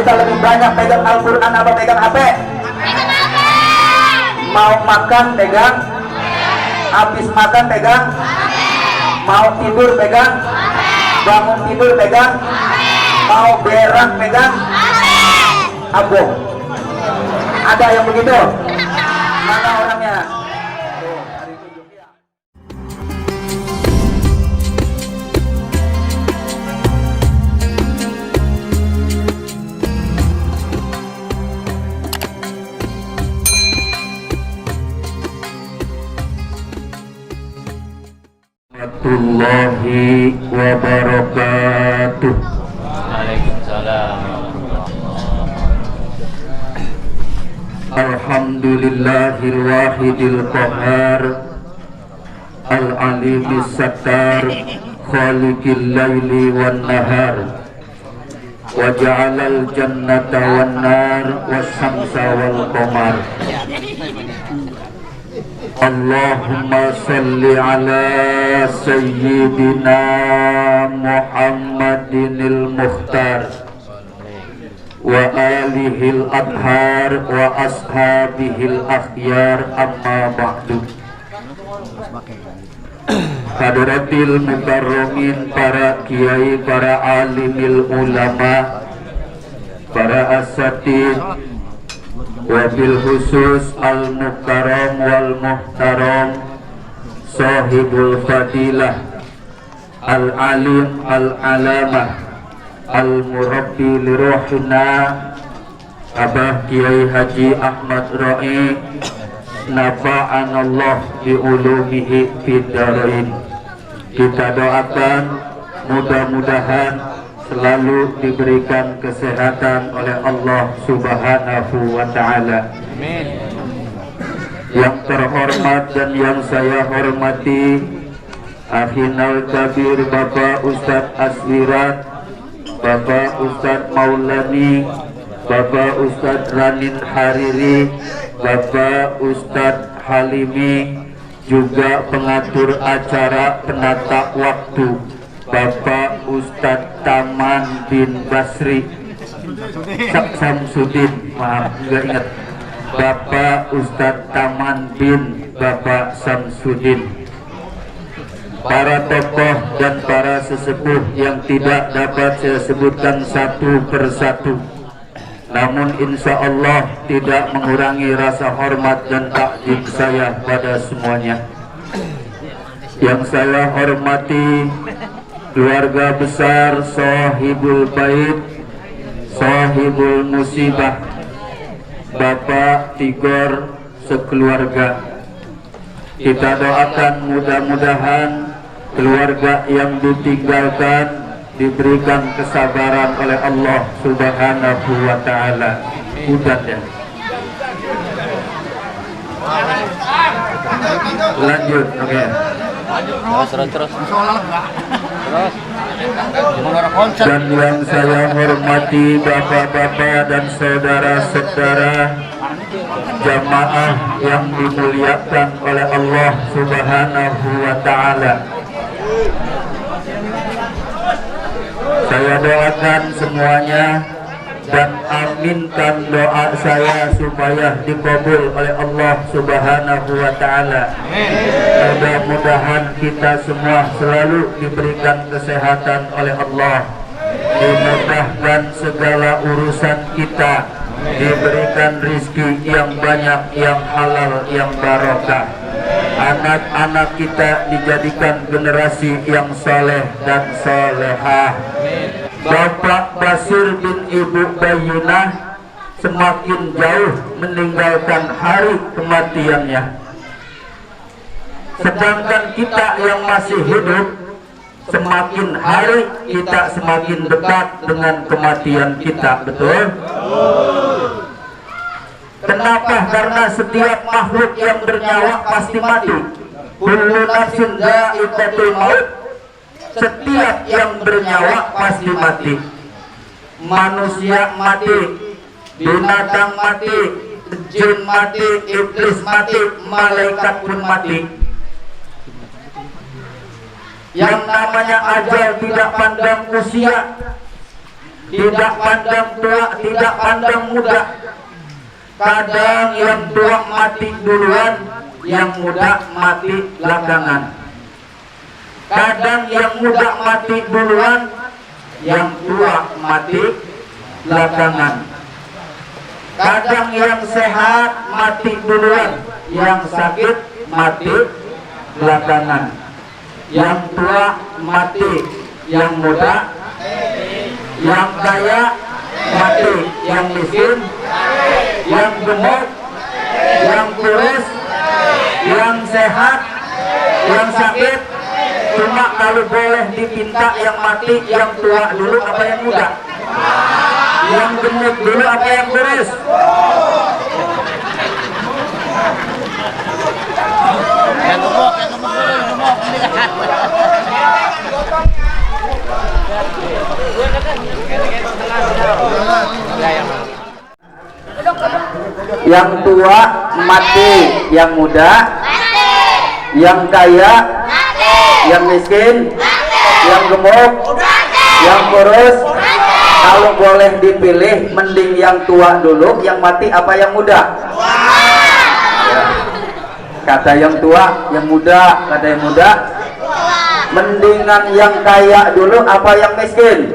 kita lebih banyak pegang Al-Quran apa pegang HP? Mau makan pegang, habis makan pegang, mau tidur pegang, bangun tidur pegang, mau berak pegang, abong. Ada yang begitu? Mana orangnya? Warahmatullahi wabarakatuh. Waalaikumsalam. Alhamdulillahil wahidil qahar, al-alimis sattar, khaliqil laili wan nahar, wa ja'alal jannata wan nar was samsa wal qamar. Allahumma salli ala sayyidina Muhammadinil Mukhtar wa alihil adhar wa ashabihil akhyar, amma ba'du. Hadratil mukarramin, para kiai, para alimil ulama, para asatid, wabil khusus al-mukarram wal muhtaram, sahibul fadilah, al-alim al-alamah, al-murabbi liruhina, Abah Kiai Haji Ahmad Ra'i, nafa'anallah bi'ulumihi fid-darain. Kita doakan mudah-mudahan selalu diberikan kesehatan oleh Allah Subhanahu wa Ta'ala. Amin. Yang terhormat dan yang saya hormati, Akhinal Kabir Bapak Ustadz Aswirat, Bapak Ustadz Maulani, Bapak Ustadz Ranin Hariri, Bapak Ustadz Halimi, juga pengatur acara penata waktu Bapak Ustadz Taman bin Basri Samsudin, maaf nggak ingat, Bapak Ustadz Taman bin Bapak Samsudin, para tokoh dan para sesepuh yang tidak dapat saya sebutkan satu persatu, namun insya Allah tidak mengurangi rasa hormat dan takjub saya pada semuanya. Yang saya hormati keluarga besar Sahibul Bait, Sahibul Musibah, Bapak Tigor sekeluarga. Kita doakan mudah-mudahan keluarga yang ditinggalkan diberikan kesabaran oleh Allah Subhanahu wa Ta'ala. Udah ya. Lanjut, oke. Terus. Dan yang saya hormati bapak-bapak dan saudara-saudara jamaah yang dimuliakan oleh Allah Subhanahu wa Ta'ala, saya doakan semuanya dan aminkan doa saya supaya dikabul oleh Allah Subhanahu wa Ta'ala. Mudah-mudahan kita semua selalu diberikan kesehatan oleh Allah, dimudahkan segala urusan kita, diberikan rizki yang banyak, yang halal, yang barokah. Anak-anak kita dijadikan generasi yang saleh dan salehah. Bapak Basir bin Ibu Bayunah semakin jauh meninggalkan hari kematiannya, sedangkan kita yang masih hidup semakin hari kita semakin dekat dengan kematian kita. Betul? Kenapa? Karena setiap makhluk yang bernyawa pasti mati. Kullu nafsin dha'iqatul maut. Setiap yang bernyawa pasti mati. Manusia mati, binatang mati, jin mati, iblis mati, malaikat pun mati. Yang namanya ajal tidak pandang usia. tidak pandang tua, tidak pandang muda. Kadang yang tua mati duluan, yang muda mati belakangan. Kadang yang muda mati duluan, yang tua mati belakangan. Kadang yang sehat mati duluan, yang sakit mati belakangan. Yang tua mati, yang muda, yang kaya mati, yang miskin, yang gemuk, yang kurus, yang sehat, yang sakit. Cuma kalau boleh dipinta yang mati, yang tua dulu apa yang muda? Yang gemuk dulu apa yang kurus? Yang gemuk Yang tua mati, yang muda, yang kaya, yang miskin, yang gemuk, yang kurus. Kalau boleh dipilih, mending yang tua dulu, yang mati apa yang muda? Ya. Kata yang tua, yang muda, kata yang muda. Mendingan yang kaya dulu apa yang miskin?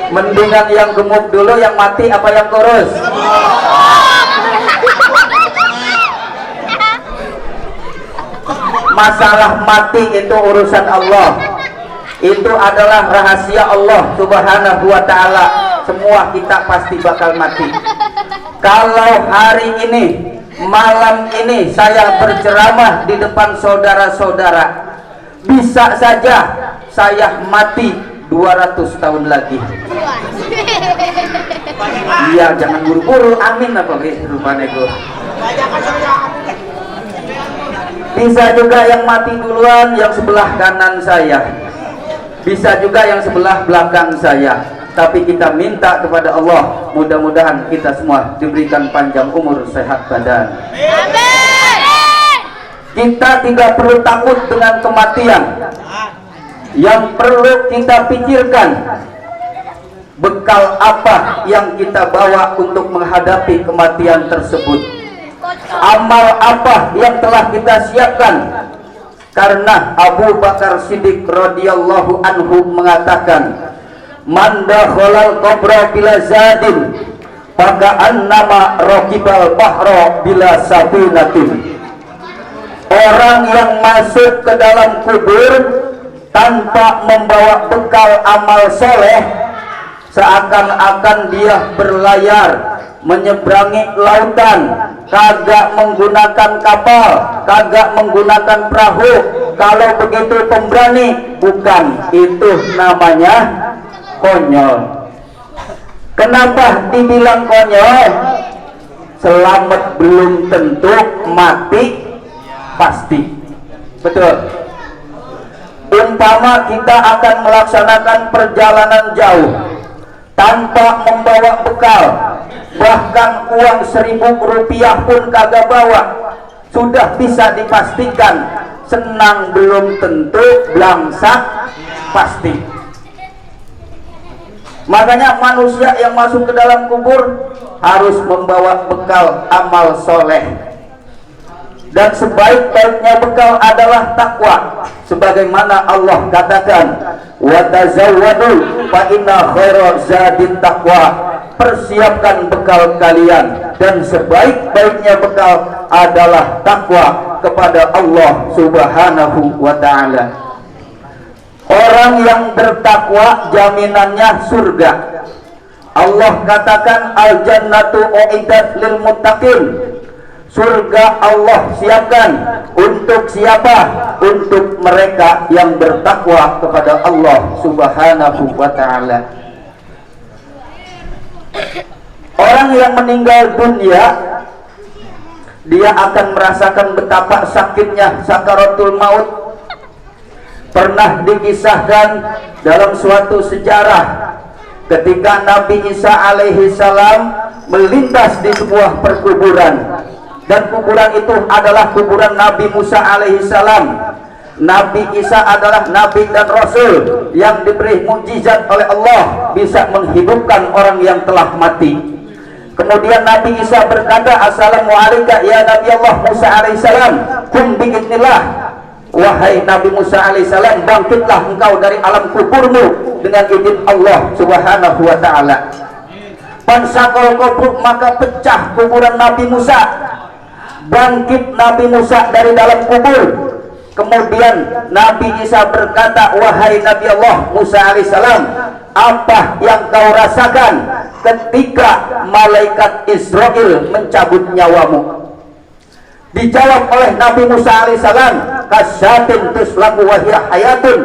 Mendingan yang gemuk dulu, yang mati apa yang kurus? Masalah mati itu urusan Allah. Itu adalah rahasia Allah Subhanahu wa ta'ala. Semua kita pasti bakal mati. Kalau hari ini, malam ini saya berceramah di depan saudara-saudara, bisa saja saya mati 200 tahun lagi. Iya, jangan buru-buru, amin apa rupanya gue. Bisa juga yang mati duluan, yang sebelah kanan saya. Bisa juga yang sebelah belakang saya. Tapi kita minta kepada Allah, mudah-mudahan kita semua diberikan panjang umur, sehat badan. Amin. Kita tidak perlu takut dengan kematian. Yang perlu kita pikirkan, bekal apa yang kita bawa untuk menghadapi kematian tersebut. Amal apa yang telah kita siapkan. Karena Abu Bakar Siddiq radhiyallahu anhu mengatakan, man dakhalal qabra bila zadin faka'annama raqibal bahra bila safinatin. Orang yang masuk ke dalam kubur tanpa membawa bekal amal soleh, seakan-akan dia berlayar menyeberangi lautan, kagak menggunakan kapal, kagak menggunakan perahu. Kalau begitu pemberani, bukan, itu namanya konyol. Kenapa dibilang konyol? Selamat belum tentu, mati pasti. Betul. Umpama kita akan melaksanakan perjalanan jauh tanpa membawa bekal, bahkan uang 1.000 rupiah pun kagak bawa, sudah bisa dipastikan senang belum tentu, belangsak pasti. Makanya manusia yang masuk ke dalam kubur harus membawa bekal amal soleh. Dan sebaik-baiknya bekal adalah takwa, sebagaimana Allah katakan, wa tazawwadu fa inna khairaz zadit taqwa. Persiapkan bekal kalian, dan sebaik-baiknya bekal adalah takwa kepada Allah Subhanahu wa ta'ala. Orang yang bertakwa jaminannya surga. Allah katakan, al jannatu uiddat lil muttaqin. Surga Allah siapkan untuk siapa? Untuk mereka yang bertakwa kepada Allah Subhanahu wa ta'ala. Orang yang meninggal dunia, dia akan merasakan betapa sakitnya sakaratul maut. Pernah dikisahkan dalam suatu sejarah, ketika Nabi Isa alaihi salam melintas di sebuah perkuburan, dan kuburan itu adalah kuburan Nabi Musa alaihi salam. Nabi Isa adalah nabi dan rasul yang diberi mukjizat oleh Allah, bisa menghidupkan orang yang telah mati. Kemudian Nabi Isa berkata, Assalamualaikum ya Nabi Allah Musa alaihissalam, kum biidznillah. Wahai Nabi Musa alaihissalam, bangkitlah engkau dari alam kuburmu dengan izin Allah subhanahu wa ta'ala. Pansakol kubur, maka pecah kuburan Nabi Musa. Bangkit Nabi Musa dari dalam kubur. Kemudian Nabi Isa berkata, wahai Nabi Allah Musa alaihissalam, apa yang kau rasakan ketika malaikat Israel mencabut nyawamu? Dijawab oleh Nabi Musa alaihissalam, kasyatin tuslaku wahya hayatun,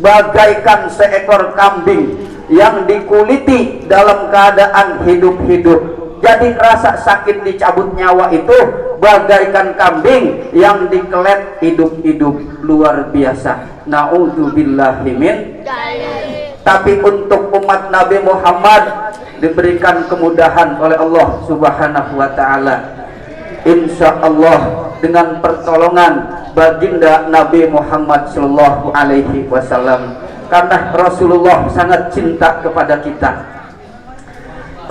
bagaikan seekor kambing yang dikuliti dalam keadaan hidup-hidup. Jadi rasa sakit dicabut nyawa itu bagaikan kambing yang dikelet hidup-hidup, luar biasa. Na'udzubillahi min. Tapi untuk umat Nabi Muhammad diberikan kemudahan oleh Allah subhanahu wa ta'ala, insya Allah dengan pertolongan baginda Nabi Muhammad sallallahu alaihi wasallam. Karena Rasulullah sangat cinta kepada kita.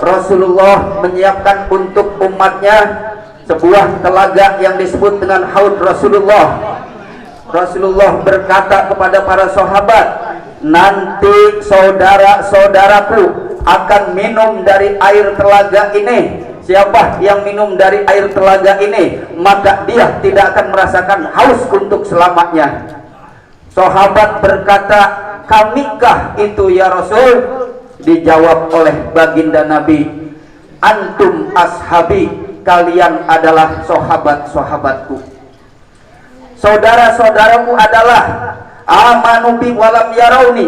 Rasulullah menyiapkan untuk umatnya sebuah telaga yang disebut dengan haud Rasulullah. Rasulullah berkata kepada para sahabat, nanti saudara-saudaraku akan minum dari air telaga ini. Siapa yang minum dari air telaga ini, maka dia tidak akan merasakan haus untuk selamanya. Sahabat berkata, kamikah itu ya Rasul? Dijawab oleh baginda Nabi, antum ashabi, kalian adalah sahabat-sahabatku. Saudara-saudaraku adalah amanu bi walam yarawni.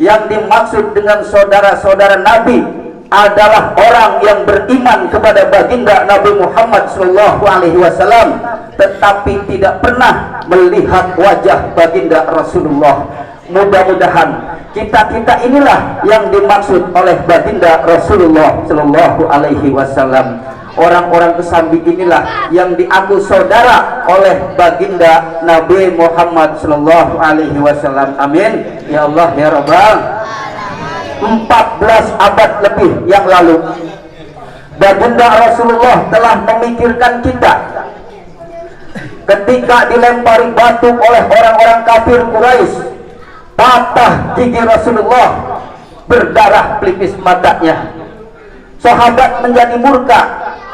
Yang dimaksud dengan saudara-saudara Nabi adalah orang yang beriman kepada baginda Nabi Muhammad SAW, tetapi tidak pernah melihat wajah baginda Rasulullah. Mudah-mudahan kita inilah yang dimaksud oleh baginda Rasulullah Shallallahu Alaihi Wasallam. Orang-orang kesambi inilah yang diaku saudara oleh baginda Nabi Muhammad Shallallahu Alaihi Wasallam. Amin ya Allah ya Rabbal. 14 abad lebih yang lalu baginda Rasulullah telah memikirkan kita ketika dilempari batu oleh orang-orang kafir Quraisy. Patah gigi Rasulullah, berdarah pelipis matanya. Sahabat menjadi murka.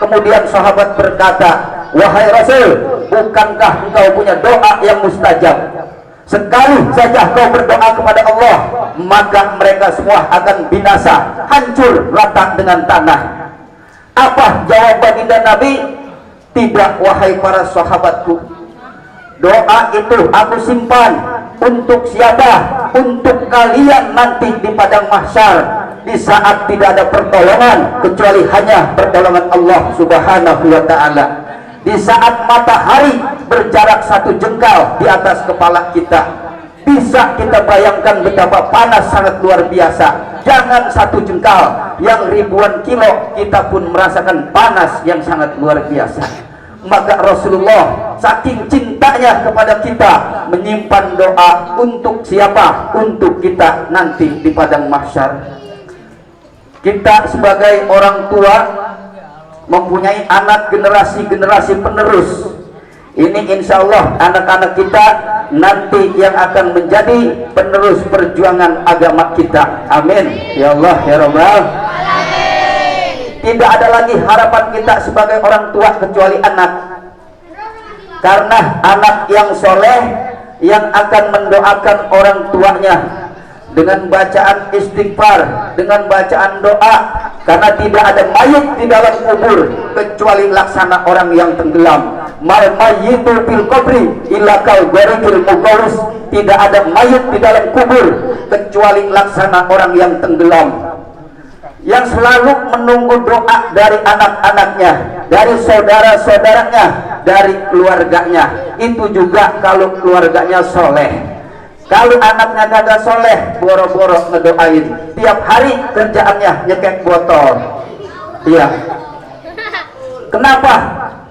Kemudian sahabat berkata, wahai Rasul, bukankah engkau punya doa yang mustajab? Sekali saja kau berdoa kepada Allah, maka mereka semua akan binasa, hancur rata dengan tanah. Apa jawab baginda Nabi? Tidak, wahai para sahabatku. Doa itu aku simpan untuk siapa? Untuk kalian nanti di padang mahsyar, di saat tidak ada pertolongan kecuali hanya pertolongan Allah subhanahu wa ta'ala. Di saat matahari berjarak 1 jengkal di atas kepala kita, bisa kita bayangkan betapa panas sangat luar biasa. Jangan 1 jengkal, yang ribuan kilo kita pun merasakan panas yang sangat luar biasa. Maka Rasulullah saking cintanya kepada kita menyimpan doa untuk siapa? Untuk kita nanti di padang mahsyar. Kita sebagai orang tua mempunyai anak generasi-generasi penerus. Ini insya Allah anak-anak kita nanti yang akan menjadi penerus perjuangan agama kita. Amin ya Allah ya Rabbal. Tidak ada lagi harapan kita sebagai orang tua kecuali anak. Karena anak yang soleh yang akan mendoakan orang tuanya dengan bacaan istighfar, dengan bacaan doa. Karena tidak ada mayit di dalam kubur kecuali laksana orang yang tenggelam. Mal mayyitu fil qabri illa kal gharqil muqawwis. Tidak ada mayit di dalam kubur kecuali laksana orang yang tenggelam. Yang selalu menunggu doa dari anak-anaknya, dari saudara-saudaranya, dari keluarganya. Itu juga kalau keluarganya soleh. Kalau anaknya kagak soleh, boro-boro ngedoain. Tiap hari kerjaannya nyekek botol. Iya. Kenapa?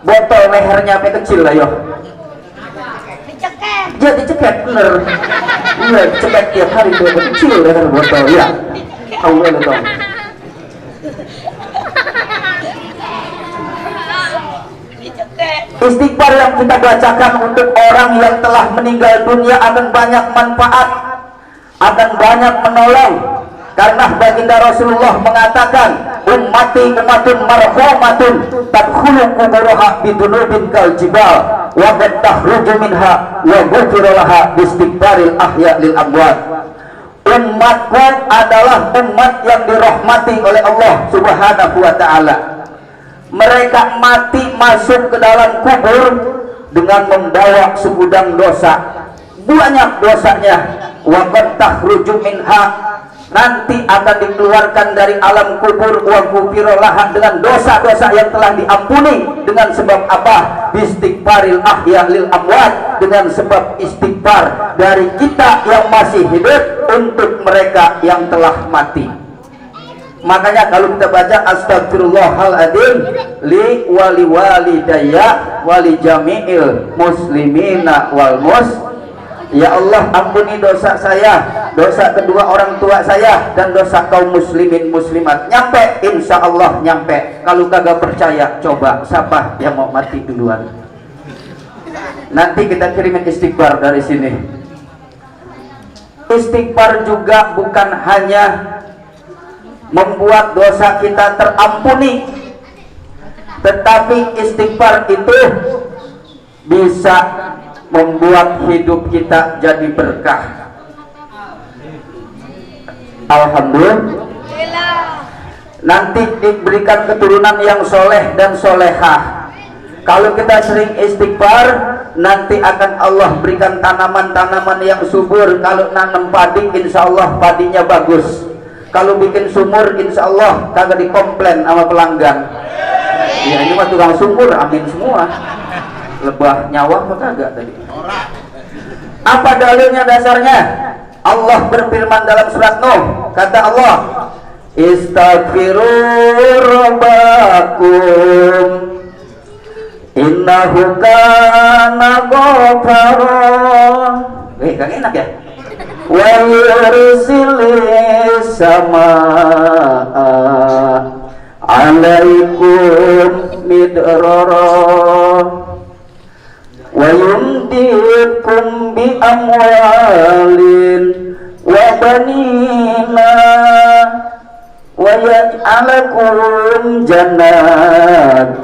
Botol lehernya sampai kecil lah yo. Jadi cekek bener. Iya, cekek tiap hari tuh kecil dengan botol ya. Allah betul. Istighfar yang kita bacakan untuk orang yang telah meninggal dunia akan banyak manfaat, akan banyak menolong. Karena baginda Rasulullah mengatakan, ummati ummatun marhumatun tadkhulu quburaha bidunubin kal jibal wa qad takhruju minha wa ghufira laha biistighfaril ahya lil amwat. Umatku adalah umat yang dirahmati oleh Allah Subhanahu wa taala. Mereka mati masuk ke dalam kubur dengan membawa segudang dosa, banyak dosanya. Wa qad takhruju minha, nanti akan dikeluarkan dari alam kubur wa ghufira laha, dengan dosa-dosa yang telah diampuni. Dengan sebab apa? Biistighfaril ahya lil amwat, dengan sebab istighfar dari kita yang masih hidup untuk mereka yang telah mati. Makanya kalau kita baca astagfirullahaladzim li wali walidayya wali jami'il muslimina wal ya Allah, ampuni dosa saya, dosa kedua orang tua saya, dan dosa kaum muslimin muslimat. Nyampe, insya Allah nyampe. Kalau kagak percaya, coba siapa yang mau mati duluan. Nanti kita kirimin istighfar dari sini. Istighfar juga bukan hanya membuat dosa kita terampuni, tetapi istighfar itu bisa membuat hidup kita jadi berkah. Alhamdulillah. Nanti diberikan keturunan yang soleh dan solehah. Kalau kita sering istighfar, nanti akan Allah berikan tanaman-tanaman yang subur. Kalau nanam padi, insya Allah padinya bagus. Kalau bikin sumur, insya Allah kagak dikomplain sama pelanggan. Ya ini mah tukang sumur, amin semua. Lebah nyawa apa kagak tadi? Apa dalilnya dasarnya? Allah berfirman dalam surat Nuh, kata Allah, istaghfiru rabbakum innahu kana ghaffara. Kagak enak ya? Wa yursilis samaa alaikum midrara wa yumdikum bi amwalin wa banina wa yaj'alakum jannatin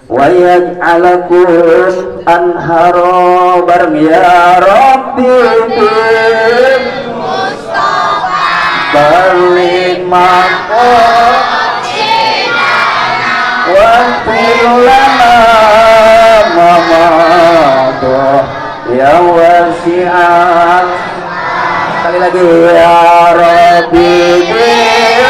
wa yaj'alakum anhara. Bareng ya Rabbi bil Mustafa balik maqasidana wa firlana mamadoh ya wasi'al. Sekali lagi ya Rabbi bil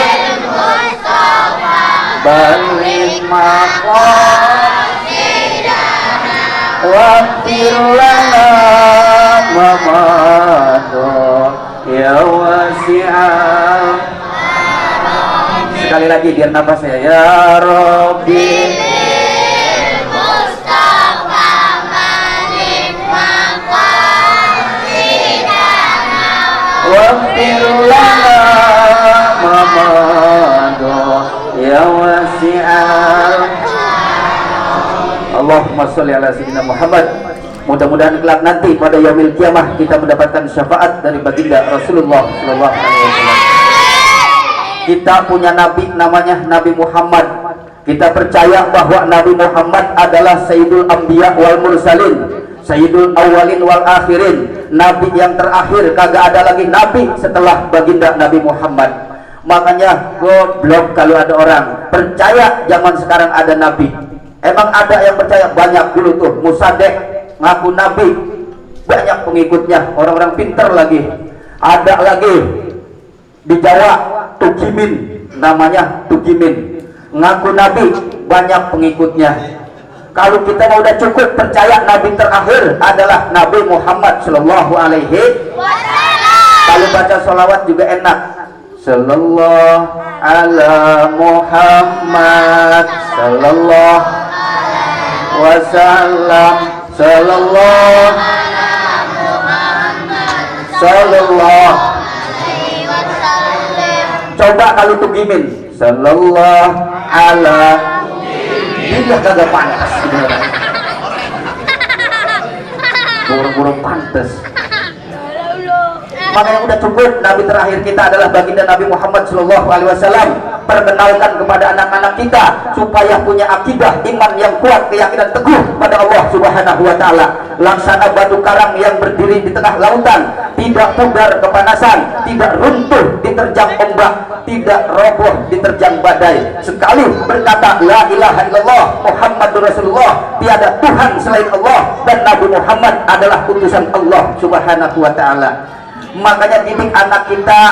Mustafa balik maqasidana wa firlana mamadoh ya wasi'al. Sekali lagi biar nafas saya. Ya Rabbi Mustafa malik maqasidana waghfir lana mamado ya wasi'al. Allahumma sholli ala sayyidina Muhammad. Mudah-mudahan kelak nanti pada yaumil kiamah kita mendapatkan syafaat dari baginda Rasulullah sallallahu alaihi wasallam. Kita punya nabi namanya Nabi Muhammad. Kita percaya bahwa Nabi Muhammad adalah Sayyidul Anbiya wal Mursalin, Sayyidul Awwalin wal Akhirin, nabi yang terakhir. Kagak ada lagi nabi setelah baginda Nabi Muhammad. Makanya goblok kalau ada orang percaya zaman sekarang ada nabi. Emang ada yang percaya? Banyak dulu tuh Musadek ngaku nabi, banyak pengikutnya, orang-orang pinter lagi. Ada lagi di Jawa Tugimin, namanya Tugimin, ngaku nabi, banyak pengikutnya. Kalau kita mau udah cukup percaya nabi terakhir adalah Nabi Muhammad Sallallahu Alaihi Wasallam. Kalau baca sholawat juga enak. Sallallahu ala Muhammad Sallallahu Wasallam Sallallahu sallallahu. Coba kalau tuh gimin sallallahu ala. Ini kagak pantas sebenarnya. Burung-burung pantas. Makanya udah cukup. Nabi terakhir kita adalah baginda Nabi Muhammad SAW. Perkenalkan kepada anak-anak kita supaya punya akidah iman yang kuat, keyakinan teguh pada Allah Subhanahu wa taala. Laksana batu karang yang berdiri di tengah lautan, tidak pudar kepanasan, tidak runtuh diterjang ombak, tidak roboh diterjang badai. Sekali berkata la ilaha illallah Muhammadur Rasulullah, tiada Tuhan selain Allah dan Nabi Muhammad adalah utusan Allah Subhanahu wa taala. Makanya didik anak kita.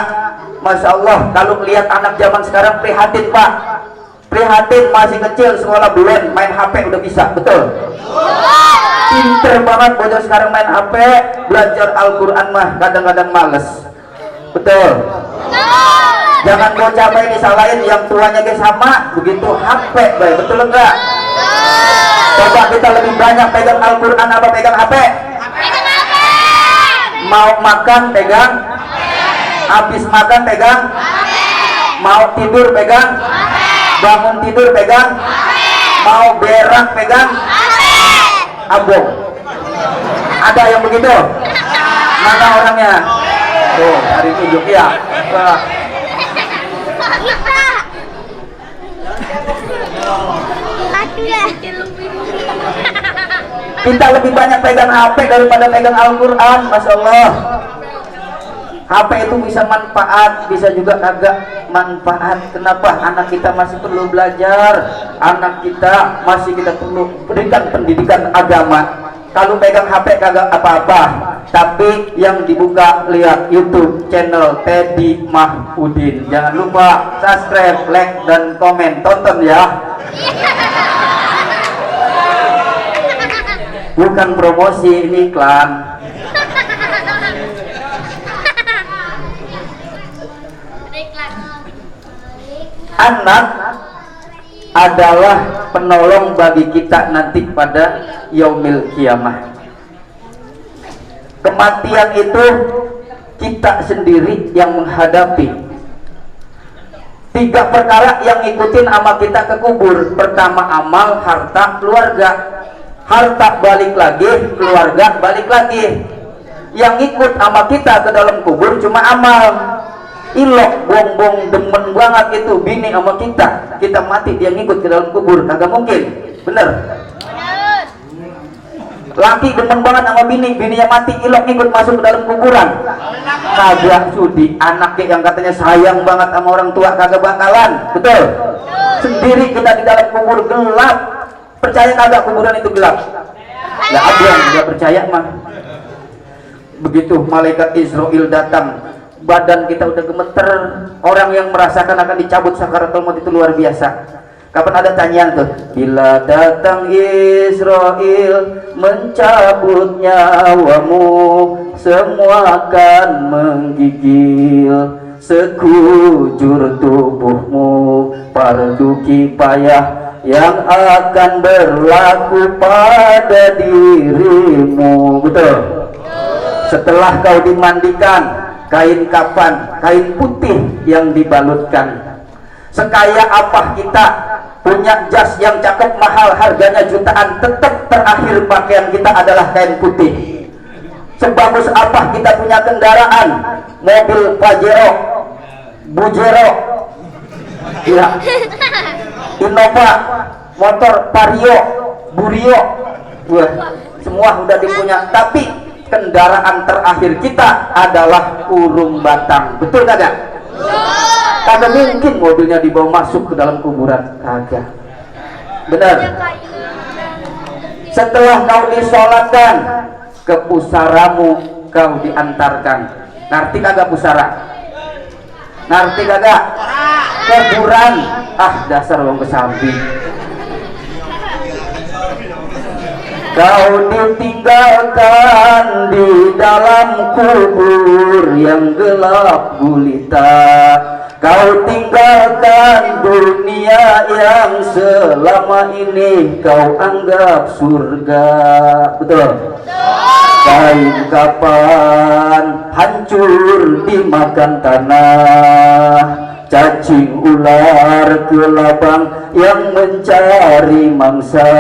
Masya Allah, kalau melihat anak zaman sekarang prihatin Pak. Prihatin, masih kecil, sekolah belum, main HP udah bisa, betul? Pinter banget bocah sekarang main HP, belajar Al-Quran mah kadang-kadang males. Betul? Jangan bocah baik disalahin, yang tuanya ke sama, begitu HP baik, betul enggak? Coba kita lebih banyak pegang Al-Quran apa pegang HP? Mau makan pegang, habis makan pegang, mau tidur pegang, bangun tidur pegang, mau berak pegang, abong. Ada yang begitu? Mana orangnya? Tuh, hari tunjuk ya. Kita lebih banyak pegang HP daripada pegang Al-Quran, Masya Allah. HP itu bisa manfaat, bisa juga kagak manfaat. Kenapa? Anak kita masih perlu belajar, anak kita masih kita perlu berikan pendidikan agama. Kalau pegang HP kagak apa-apa, tapi yang dibuka lihat YouTube channel Teddy Mahmudin. Jangan lupa subscribe, like, dan komen. Tonton ya. Bukan promosi, ini iklan. Anak adalah penolong bagi kita nanti pada yaumil kiamah. Kematian itu kita sendiri yang menghadapi. 3 perkara yang ngikutin sama kita ke kubur. Pertama amal, harta, keluarga. Harta balik lagi, keluarga balik lagi. Yang ikut sama kita ke dalam kubur cuma amal. Ilok, bongbong, demen banget itu bini sama kita mati dia ngikut ke dalam kubur, kagak mungkin, bener? Laki demen banget sama bininya mati, ilok ngikut masuk ke dalam kuburan, kagak sudi. Anak yang katanya sayang banget sama orang tua kagak bakalan, betul? Sendiri kita di dalam kubur gelap, percaya kagak kuburan itu gelap? Nggak ada yang nggak percaya mah. Begitu malaikat Israel datang, badan kita udah gemeter. Orang yang merasakan akan dicabut sakaratul maut itu luar biasa. Kapan ada tanyaan tuh? Bila datang Israel mencabut nyawamu, semua akan menggigil sekujur tubuhmu. Fardu kifayah yang akan berlaku pada dirimu. Betul? Setelah kau dimandikan, kain kafan, kain putih yang dibalutkan. Sekaya apa kita punya jas yang cakep mahal, harganya jutaan, tetap terakhir pakaian kita adalah kain putih. Sebagus apa kita punya kendaraan, mobil Pajero, Bujero, ya, Innova, motor Vario, Burio, wah, semua udah dipunya, tapi kendaraan terakhir kita adalah kurung batang. Betul kagak? Kagak mungkin mobilnya dibawa masuk ke dalam kuburan, kagak. Benar? Setelah kau disolatkan, ke pusaramu kau diantarkan. Ngerti kagak pusara? Ngerti kagak? Kuburan. Ah, dasar wong kesamping. Kau ditinggalkan di dalam kubur yang gelap gulita. Kau tinggalkan dunia yang selama ini kau anggap surga. Betul? Kain kapan hancur dimakan tanah, cacing ular ke labang yang mencari mangsa.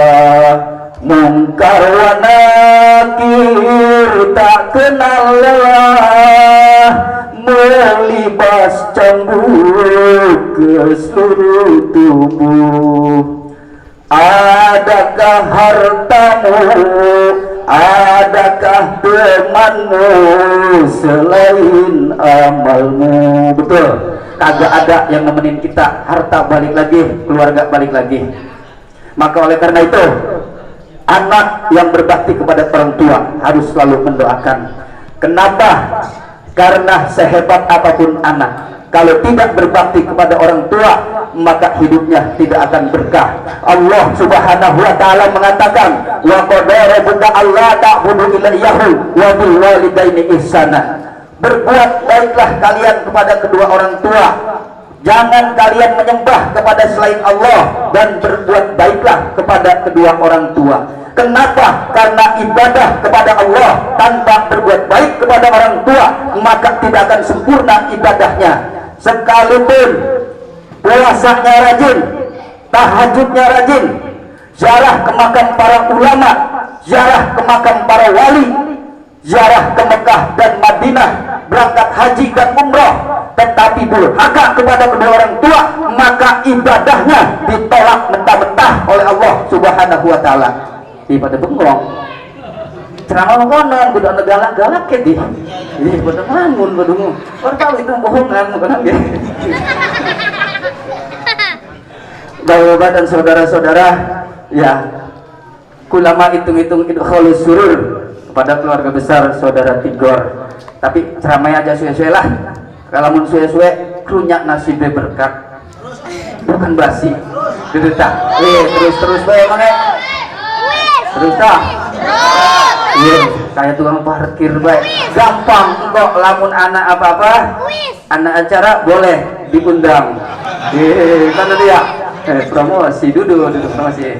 Mungkar wa nakir tak kenal lelah, melibas cambuk ke seluruh tubuh. Adakah hartamu, adakah temanmu selain amalmu? Betul, kagak ada yang nemenin kita. Harta balik lagi, keluarga balik lagi. Maka oleh karena itu, anak yang berbakti kepada orang tua harus selalu mendoakan. Kenapa? Karena sehebat apapun anak, kalau tidak berbakti kepada orang tua, maka hidupnya tidak akan berkah. Allah Subhanahu wa taala mengatakan, wa qadara rabbuka alla ta'budu illa iyyahu wa bil walidaini ihsana. Berbuat baiklah kalian kepada kedua orang tua. Jangan kalian menyembah kepada selain Allah, dan berbuat baiklah kepada kedua orang tua. Kenapa? Karena ibadah kepada Allah tanpa berbuat baik kepada orang tua, maka tidak akan sempurna ibadahnya. Sekalipun puasanya rajin, tahajudnya rajin, ziarah ke makam para ulama, ziarah ke makam para wali, ziarah ke Mekah dan Madinah, berangkat haji dan umrah, tetapi durhaka kepada kedua orang tua, maka ibadahnya ditolak mentah-mentah oleh Allah Subhanahu wa taala. Pada bengong ceramah konon kudu anu galak-galak ke di pada ngelamun kudu orang tahu itu bohongan bukan ge. Bapak dan saudara-saudara, ya kulama hitung-hitung idkhalus surur kepada keluarga besar saudara Tigor. Tapi ceramahnya aja suwe-suwe lah, kalamun suwe-suwe krunyak nasibnya berkat bukan basi dedetak terus bae mangga terus dah. Iya, kayak tukang parkir baik. Gampang kok lamun anak apa-apa, anak acara boleh diundang. Kan dia promosi duduk promosi.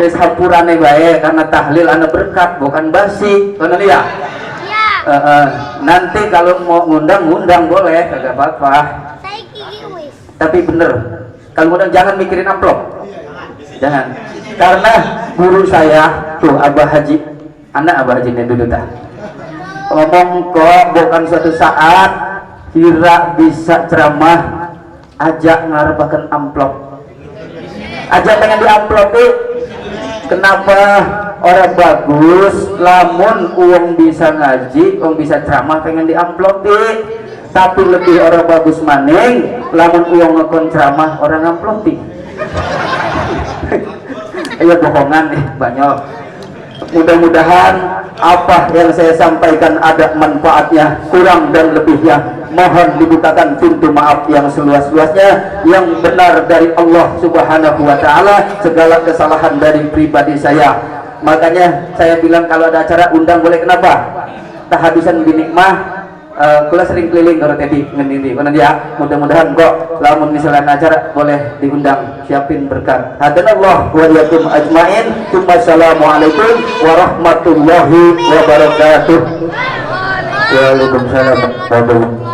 Des hampurane baik karena tahlil anak berkat bukan basi. Kan dia. Nanti kalau mau ngundang boleh, kagak apa-apa. Tapi bener, kalau ngundang jangan mikirin amplop. Jangan. Karena guru saya tuh Abah Haji, anak Abah Haji ini dulu dah ngomong kok bukan suatu saat kira bisa ceramah ajak ngarepaken amplop, aja pengen di amplopi. Kenapa orang bagus lamun uang bisa ngaji, uang bisa ceramah pengen di amplopi, tapi lebih orang bagus maning lamun uang ngekon ceramah orang amplopi. Ayo bohongan nih banyak. Mudah-mudahan apa yang saya sampaikan ada manfaatnya, kurang dan lebihnya mohon dibukakan pintu maaf yang seluas-luasnya, yang benar dari Allah Subhanahu wa taala, segala kesalahan dari pribadi saya. Makanya saya bilang kalau ada acara undang boleh. Kenapa? Tahadusan binikmah kula sering keliling kalau tadi ngendini mana dia. Mudah-mudahan kok lamun misalnya acara boleh diundang, siapin berkat. Hadanallah wa iyyakum ajmain. Wassalamualaikum warahmatullahi wabarakatuh. Waalaikumsalam warahmatullahi wabarakatuh.